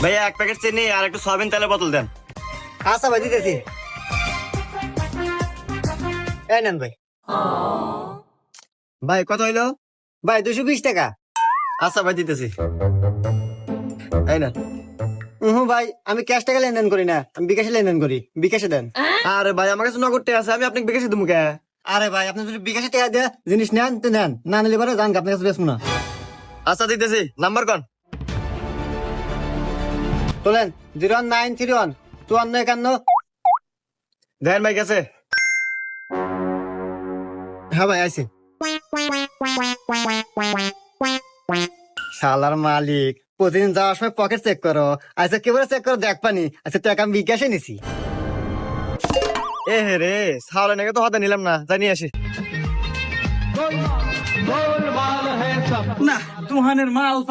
ভাইয়া 1 প্যাকেট চিনি আর একটু সয়াবিন তেলের বোতল দেন। আচ্ছা ভাই দিতেছি। এই নেন ভাই। ভাই কত হইলো? ভাই 220 টাকা। আচ্ছা ভাই দিতেছি। এই না। ভাই আমি ক্যাশ টাকা লেনদেন করি না, আমি বিকাশে লেনদেন করি। বিকাশে দেন। আরে ভাই আমার কাছে নগদ টাকা আছে, আমি আপনাকে বিকাশে দেবো কে? আরে ভাই আপনি যদি বিকাশে টাকা দিয়ে জিনিস নেন তো নেন, না নিলে পরে জান আপনার কাছে বেচবো না। আচ্ছা দিতেছি, নাম্বার কোন? তোলেন 01931 5451। দেখেন ভাই গেছে। হ্যাঁ ভাই আইছি। শালার মালিক প্রতিদিন যাওয়ার সময় পকেট চেক করো, আচ্ছা কেবল চেক করো দেখ পানি। আচ্ছা টাকা আমি বিকাশে নিছি। এ হে রে, সাওলা নাকি তো হাতে নিলাম না, জানিয়ে আসি। না, তুহানের মাল